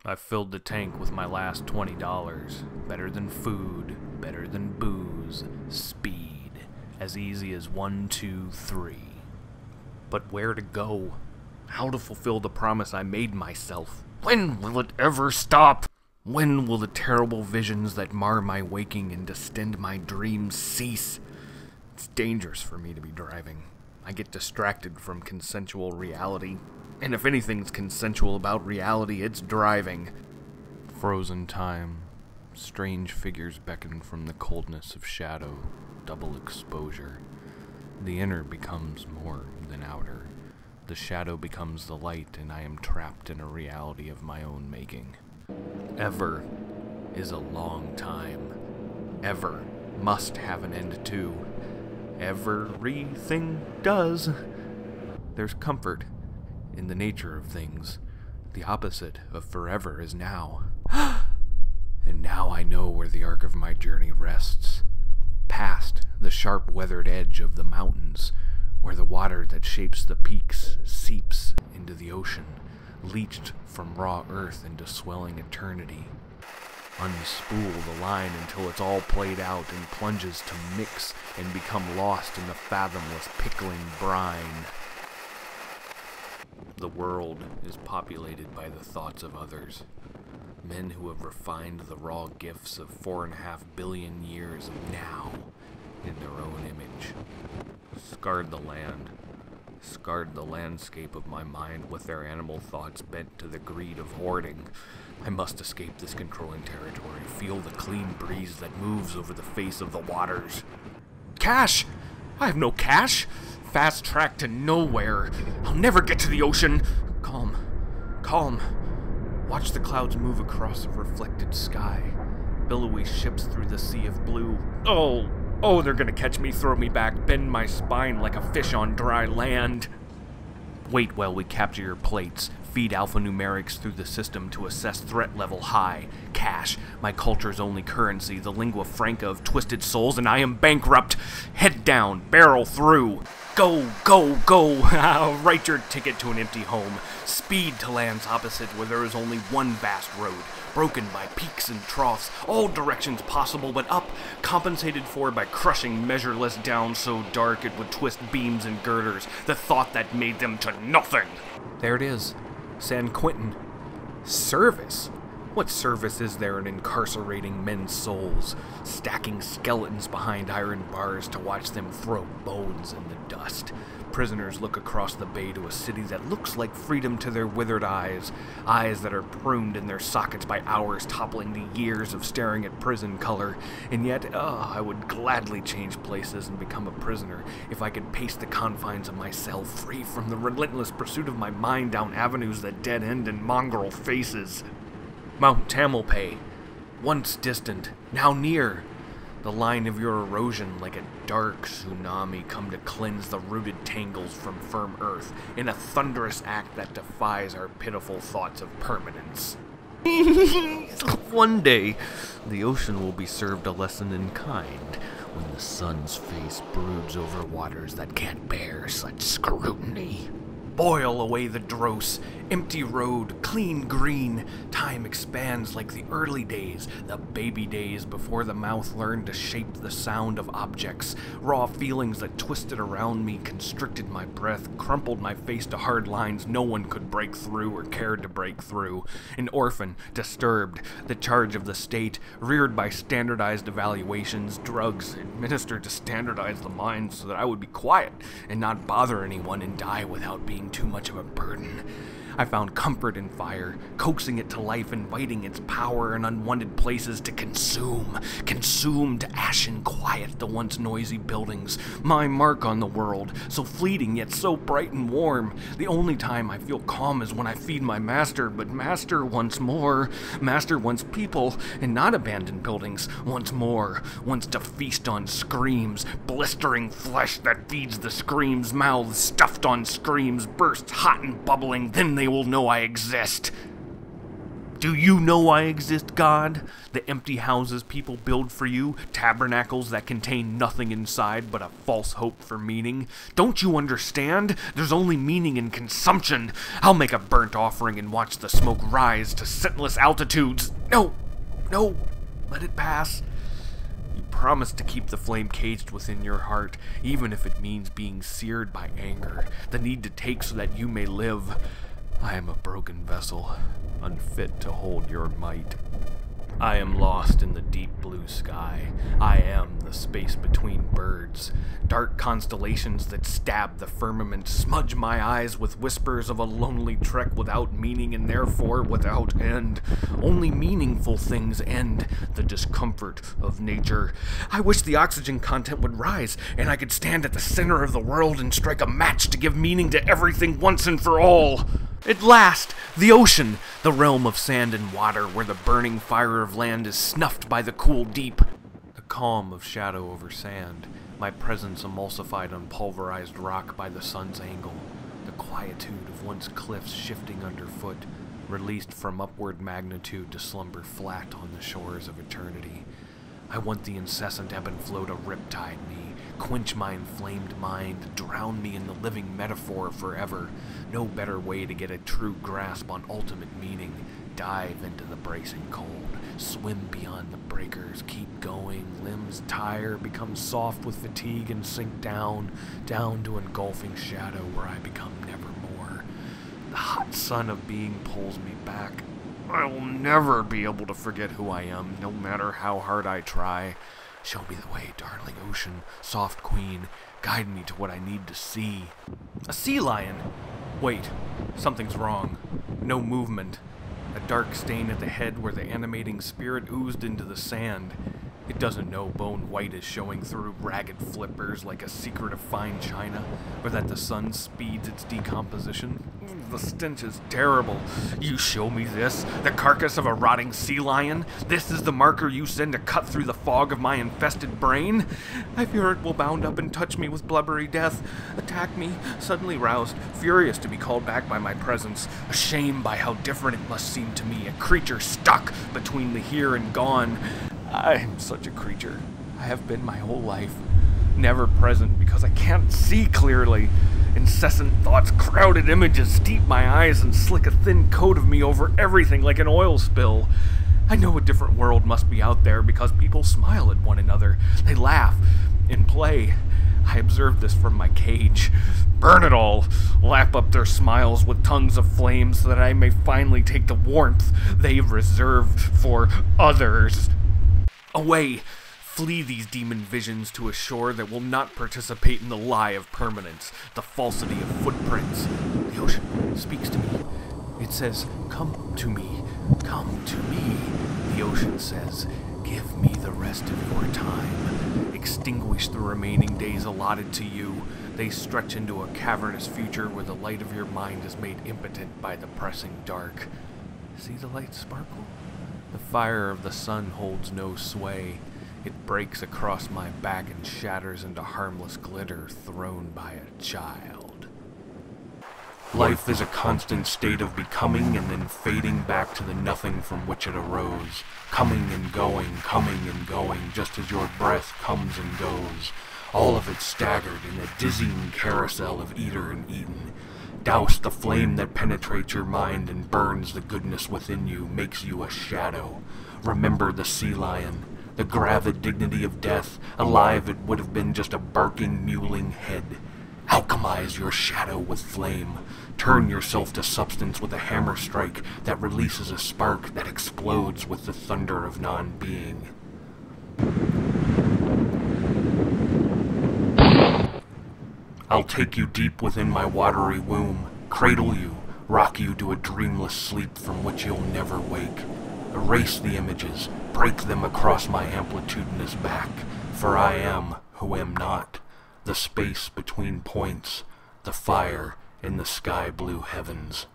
I filled the tank with my last $20. Better than food, better than booze, speed. As easy as 1, 2, 3. But where to go? How to fulfill the promise I made myself? When will it ever stop? When will the terrible visions that mar my waking and distend my dreams cease? It's dangerous for me to be driving. I get distracted from consensual reality. And if anything's consensual about reality, it's driving. Frozen time. Strange figures beckon from the coldness of shadow. Double exposure. The inner becomes more than outer. The shadow becomes the light, and I am trapped in a reality of my own making. Ever is a long time. Ever must have an end too. Everything does. There's comfort in the nature of things. The opposite of forever is now. And now I know where the arc of my journey rests. Past the sharp weathered edge of the mountains, where the water that shapes the peaks seeps into the ocean, leached from raw earth into swelling eternity. Unspool the line until it's all played out and plunges to mix and become lost in the fathomless pickling brine. The world is populated by the thoughts of others. Men who have refined the raw gifts of 4.5 billion years of now in their own image. Scarred the landscape of my mind with their animal thoughts bent to the greed of hoarding. I must escape this controlling territory, feel the clean breeze that moves over the face of the waters. Cash! I have no cash! Fast track to nowhere. I'll never get to the ocean. Calm. Calm. Watch the clouds move across a reflected sky. Billowy ships through the sea of blue. Oh, they're gonna catch me, throw me back, bend my spine like a fish on dry land. Wait while we capture your plates. Feed alphanumerics through the system to assess threat level high. Cash, my culture's only currency, the lingua franca of twisted souls, and I am bankrupt. Head down, barrel through. Go, go, go. Write your ticket to an empty home. Speed to lands opposite where there is only one vast road, broken by peaks and troughs, all directions possible but up, compensated for by crushing measureless down so dark it would twist beams and girders, the thought that made them to nothing. There it is. San Quentin. Service? What service is there in incarcerating men's souls, stacking skeletons behind iron bars to watch them throw bones in the dust? Prisoners look across the bay to a city that looks like freedom to their withered eyes, eyes that are pruned in their sockets by hours toppling the years of staring at prison color. And yet, I would gladly change places and become a prisoner if I could pace the confines of my cell, free from the relentless pursuit of my mind down avenues that dead end in mongrel faces. Mount Tamalpais, once distant, now near. The line of your erosion like a dark tsunami come to cleanse the rooted tangles from firm earth in a thunderous act that defies our pitiful thoughts of permanence. One day, the ocean will be served a lesson in kind when the sun's face broods over waters that can't bear such scrutiny. Boil away the dross, empty road, clean green. Time expands like the early days, the baby days before the mouth learned to shape the sound of objects. Raw feelings that twisted around me, constricted my breath, crumpled my face to hard lines no one could break through or cared to break through. An orphan, disturbed, the charge of the state, reared by standardized evaluations, drugs, administered to standardize the mind so that I would be quiet and not bother anyone and die without being too much of a burden. I found comfort in fire, coaxing it to life, inviting its power in unwanted places to consume to ashen quiet the once noisy buildings. My mark on the world, so fleeting yet so bright and warm. The only time I feel calm is when I feed my master, but master wants more. Master wants people, and not abandoned buildings. Wants more, wants to feast on screams, blistering flesh that feeds the screams, mouths stuffed on screams, bursts hot and bubbling, then they will know I exist. Do you know I exist, God? The empty houses people build for you, tabernacles that contain nothing inside but a false hope for meaning. Don't you understand? There's only meaning in consumption. I'll make a burnt offering and watch the smoke rise to scentless altitudes. No, let it pass. You promised to keep the flame caged within your heart, even if it means being seared by anger, the need to take so that you may live. I am a broken vessel, unfit to hold your might. I am lost in the deep blue sky. I am the space between birds. Dark constellations that stab the firmament smudge my eyes with whispers of a lonely trek without meaning and therefore without end. Only meaningful things end the discomfort of nature. I wish the oxygen content would rise and I could stand at the center of the world and strike a match to give meaning to everything once and for all. At last, the ocean, the realm of sand and water where the burning fire of land is snuffed by the cool deep. The calm of shadow over sand, my presence emulsified on pulverized rock by the sun's angle, the quietude of once cliffs shifting underfoot, released from upward magnitude to slumber flat on the shores of eternity. I want the incessant ebb and flow to riptide me, quench my inflamed mind, drown me in the living metaphor forever. No better way to get a true grasp on ultimate meaning. Dive into the bracing cold, swim beyond the breakers, keep going, limbs tire, become soft with fatigue and sink down to engulfing shadow where I become nevermore. The hot sun of being pulls me back. I will never be able to forget who I am, no matter how hard I try. Show me the way, darling ocean, soft queen. Guide me to what I need to see. A sea lion! Wait, something's wrong. No movement. A dark stain at the head where the animating spirit oozed into the sand. It doesn't know bone white is showing through ragged flippers like a secret of fine china, or that the sun speeds its decomposition. The stench is terrible. You show me this, the carcass of a rotting sea lion? This is the marker you send to cut through the fog of my infested brain? I fear it will bound up and touch me with blubbery death, attack me, suddenly roused, furious to be called back by my presence, ashamed by how different it must seem to me, a creature stuck between the here and gone. I'm such a creature. I have been my whole life. Never present because I can't see clearly. Incessant thoughts, crowded images steep my eyes and slick a thin coat of me over everything like an oil spill. I know a different world must be out there because people smile at one another. They laugh and play. I observe this from my cage. Burn it all! Lap up their smiles with tongues of flame so that I may finally take the warmth they've reserved for others. Away! Flee these demon visions to a shore that will not participate in the lie of permanence, the falsity of footprints. The ocean speaks to me. It says, come to me, come to me. The ocean says, give me the rest of your time. Extinguish the remaining days allotted to you. They stretch into a cavernous future where the light of your mind is made impotent by the pressing dark. See the light sparkle? The fire of the sun holds no sway. It breaks across my back and shatters into harmless glitter thrown by a child. Life is a constant state of becoming and then fading back to the nothing from which it arose. Coming and going, just as your breath comes and goes. All of it staggered in a dizzying carousel of eater and eaten. Douse the flame that penetrates your mind and burns the goodness within you, makes you a shadow. Remember the sea lion. The gravid dignity of death, alive it would have been just a barking, mewling head. Alchemize your shadow with flame. Turn yourself to substance with a hammer strike that releases a spark that explodes with the thunder of non-being. I'll take you deep within my watery womb, cradle you, rock you to a dreamless sleep from which you'll never wake. Erase the images, break them across my amplitudinous back, for I am who am not, the space between points, the fire in the sky-blue heavens.